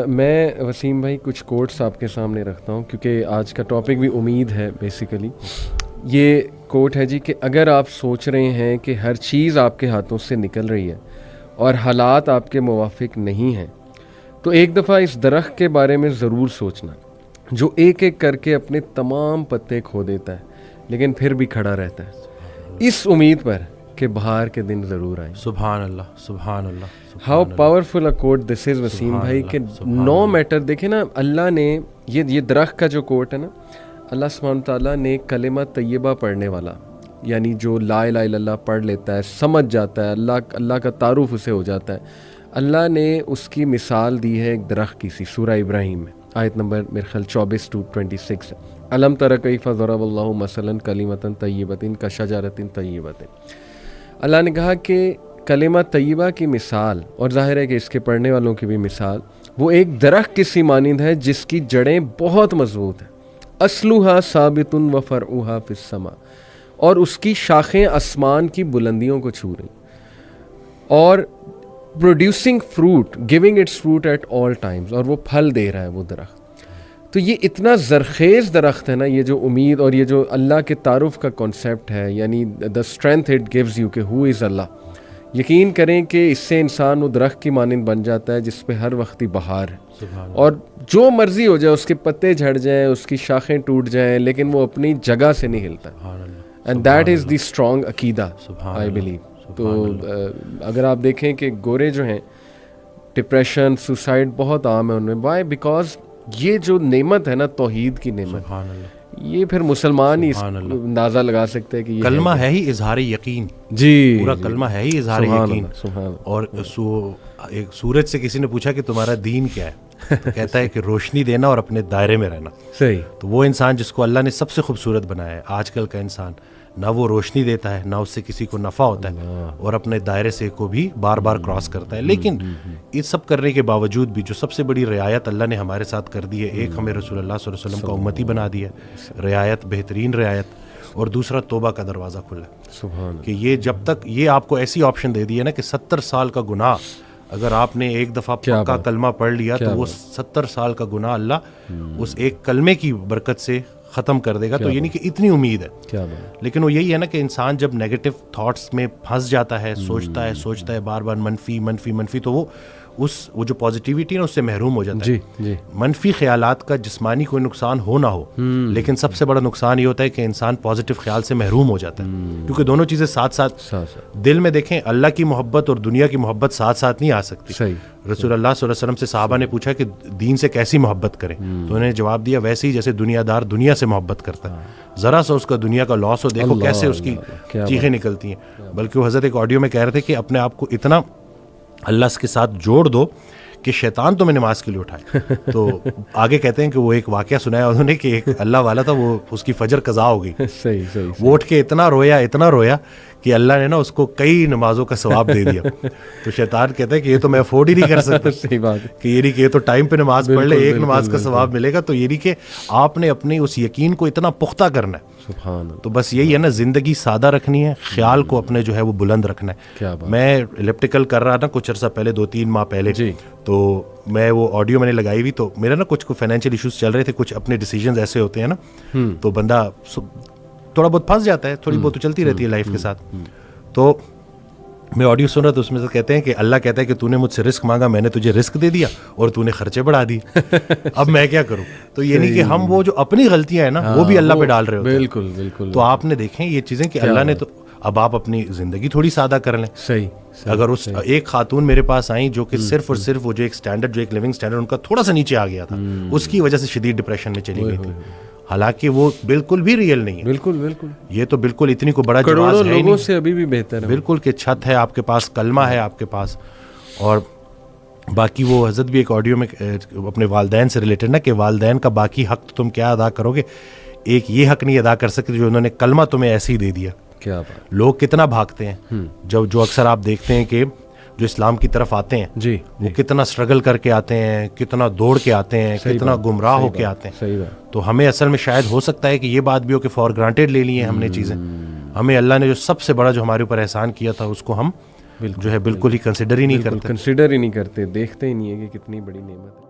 میں وسیم بھائی کچھ کوٹس آپ کے سامنے رکھتا ہوں کیونکہ آج کا ٹاپک بھی امید ہے بیسیکلی. یہ کوٹ ہے جی کہ اگر آپ سوچ رہے ہیں کہ ہر چیز آپ کے ہاتھوں سے نکل رہی ہے اور حالات آپ کے موافق نہیں ہیں تو ایک دفعہ اس درخت کے بارے میں ضرور سوچنا جو ایک ایک کر کے اپنے تمام پتے کھو دیتا ہے لیکن پھر بھی کھڑا رہتا ہے اس امید پر کہ بہار کے دن ضرور آئیں. سبحان اللہ سبحان اللہ. ہاؤ پاورفل اے کوٹ دس از وسیم بھائی کہ نو میٹر. دیکھیں نا اللہ نے یہ درخت کا جو کوٹ ہے نا, اللہ سبحانہ تعالیٰ نے کلمہ طیبہ پڑھنے والا یعنی جو لا الہ الا اللہ پڑھ لیتا ہے, سمجھ جاتا ہے, اللہ کا تعارف اسے ہو جاتا ہے, اللہ نے اس کی مثال دی ہے ایک درخت کی سی سورہ ابراہیم میں آیت نمبر میرے خیال 24-26 الم تر کیف ضرب اللہ مثلا کلمۃ طیبۃ کشجرۃ طیبۃ. اللہ نے کہا کہ کلمہ طیبہ کی مثال, اور ظاہر ہے کہ اس کے پڑھنے والوں کی بھی مثال, وہ ایک درخت کی سی مانند ہے جس کی جڑیں بہت مضبوط ہیں, اصلھا ثابت و فرعھا فی السماء, اور اس کی شاخیں آسمان کی بلندیوں کو چھو رہی, اور producing fruit, giving its fruit at all times, اور وہ پھل دے رہا ہے وہ درخت. تو یہ اتنا زرخیز درخت ہے نا, یہ جو امید اور یہ جو اللہ کے تعارف کا کانسیپٹ ہے, یعنی the strength it gives you کہ ہو از اللہ. یقین کریں کہ اس سے انسان وہ درخت کی مانند بن جاتا ہے جس پہ ہر وقت ہی بہار ہے, اور جو مرضی ہو جائے, اس کے پتے جھڑ جائیں, اس کی شاخیں ٹوٹ جائیں, لیکن وہ اپنی جگہ سے نہیں ہلتا. And that is the strong عقیدہ آئی بلیو. تو اگر آپ دیکھیں کہ گورے جو ہیں ڈپریشن سوسائڈ بہت عام ہے ان میں, وائی بیکاز یہ جو نعمت ہے نا توحید کی نعمت, یہ پھر مسلمان ہی اندازہ لگا سکتے ہیں کہ یہ کلمہ ہے ہی اظہار یقین. جی پورا کلمہ ہے ہی اظہار یقین. اور ایک سورج سے کسی نے پوچھا کہ تمہارا دین کیا ہے, تو کہتا ہے کہ روشنی دینا اور اپنے دائرے میں رہنا. صحیح. تو وہ انسان جس کو اللہ نے سب سے خوبصورت بنایا ہے, آج کل کا انسان نہ وہ روشنی دیتا ہے, نہ اس سے کسی کو نفع ہوتا ہے, اور اپنے دائرے سے کو بھی بار بار کراس کرتا ہے. لیکن یہ سب کرنے کے باوجود بھی جو سب سے بڑی رعایت اللہ نے ہمارے ساتھ کر دی ہے, ایک ہمیں رسول اللہ صلی اللہ علیہ وسلم کا امتی بنا دیا ہے, رعایت بہترین رعایت, اور دوسرا توبہ کا دروازہ کھلا ہے کہ یہ جب تک یہ آپ کو ایسی آپشن دے دی ہے نا کہ 70 سال کا گناہ اگر آپ نے ایک دفعہ پکا کلمہ پڑھ لیا تو وہ 70 سال کا گناہ اللہ اس ایک کلمے کی برکت سے ختم کر دے گا. تو یعنی کہ اتنی امید ہے. لیکن وہ یہی ہے نا کہ انسان جب نیگیٹو تھاٹس میں پھنس جاتا ہے, سوچتا ہے بار بار منفی, تو وہ جو پازیٹیوٹی ہے اس سے محروم ہو جاتا ہے. منفی خیالات کا جسمانی کوئی نقصان ہو نہ ہو, لیکن سب سے بڑا نقصان یہ ہوتا ہے کہ انسان پازیٹیو خیال سے محروم ہو جاتا ہے, کیونکہ دونوں چیزیں ساتھ ساتھ دل میں دیکھیں اللہ کی محبت اور دنیا کی محبت ساتھ ساتھ نہیں آ سکتی. رسول اللہ صلی اللہ علیہ وسلم سے صحابہ نے پوچھا کہ دین سے کیسی محبت کریں, تو انہوں نے جواب دیا ویسے ہی جیسے دنیا دار دنیا سے محبت کرتا ہے, ذرا سا اس کا دنیا کا لاس ہو دیکھو کیسے اس کی چیخیں نکلتی ہیں. بلکہ وہ حضرت ایک آڈیو میں کہہ رہے تھے کہ اپنے آپ کو اتنا اللہ کے ساتھ جوڑ دو کہ شیطان تمہیں نماز کے لیے اٹھائے. تو آگے کہتے ہیں کہ وہ ایک واقعہ سنایا انہوں نے کہ ایک اللہ والا تھا, وہ اس کی فجر قضا ہو گئی, وہ اٹھ کے اتنا رویا کہ اللہ نے نا اس کو کئی نمازوں کا ثواب دے دیا. تو شیطان کہتا ہے کہ یہ تو میں افورڈ ہی نہیں کر سکتا. صحیح بات کہ یہ نہیں کہ یہ تو ٹائم پہ نماز پڑھ لے, ایک نماز کا ثواب ملے گا. تو یہ نہیں کہ آپ نے اپنی اس یقین کو اتنا پختہ کرنا ہے. تو بس یہی ہے نا, زندگی سادہ رکھنی ہے, خیال کو اپنے جو ہے وہ بلند رکھنا ہے. میں الیپٹیکل کر رہا تھا کچھ عرصہ پہلے, 2-3 ماہ پہلے, تو میں وہ آڈیو میں نے لگائی ہوئی, تو میرا نا کچھ فائنینشیل ایشوز چل رہے تھے, کچھ اپنے ڈیسیجنز ایسے ہوتے ہیں نا, تو بندہ تھوڑا بہت پھنس جاتا ہے, تھوڑی بہت تو چلتی رہتی ہے لائف کے ساتھ. تو میں آڈیو سن رہا تو اس میں سے کہتے ہیں کہ اللہ کہتا ہے کہ تو نے مجھ سے رزق مانگا, میں نے تجھے رزق دے دیا اور تو نے خرچے بڑھا دیے, اب میں کیا کروں. تو یہ نہیں کہ ہم وہ جو اپنی غلطیاں ہیں نا وہ بھی اللہ پہ ڈال رہے ہوتے ہیں. بالکل. تو آپ نے دیکھیں یہ چیزیں کہ اللہ نے تو اب آپ اپنی زندگی تھوڑی سادہ کر لیں. صحیح. اگر اس ایک خاتون میرے پاس آئیں جو کہ صرف اور صرف وہ جو ایک اسٹینڈرڈ, جو ایک لیونگ اسٹینڈرڈ ان کا تھوڑا سا نیچے آ گیا تھا, اس کی وجہ سے شدید ڈپریشن میں چلی گئی تھی, حالانکہ وہ بالکل بھی ریئل نہیں ہے. بالکل. یہ تو بالکل اتنی کو بڑا جواز ہے لوگوں سے ابھی بھی بہتر ہے. بالکل کہ چھت ہے آپ کے پاس, کلمہ ہے آپ کے پاس, اور باقی وہ حضرت بھی ایک آڈیو میں اپنے والدین سے ریلیٹڈ نا کہ والدین کا باقی حق تم کیا ادا کرو گے, ایک یہ حق نہیں ادا کر سکتے جو انہوں نے کلمہ تمہیں ایسے ہی دے دیا. کیا بات. لوگ کتنا بھاگتے ہیں, جو اکثر آپ دیکھتے ہیں کہ جو اسلام کی طرف آتے ہیں وہ کتنا اسٹرگل کر کے آتے ہیں, کتنا دوڑ کے آتے ہیں, کتنا گمراہ ہو کے آتے ہیں. تو ہمیں اصل میں شاید ہو سکتا ہے کہ یہ بات بھی ہو کہ فار گرانٹیڈ لے لی ہیں ہم نے چیزیں. ہمیں اللہ نے جو سب سے بڑا جو ہمارے اوپر احسان کیا تھا اس کو ہم جو ہے بالکل ہی کنسیڈر ہی نہیں کرتے, دیکھتے ہی نہیں ہے کہ کتنی بڑی نعمت ہے.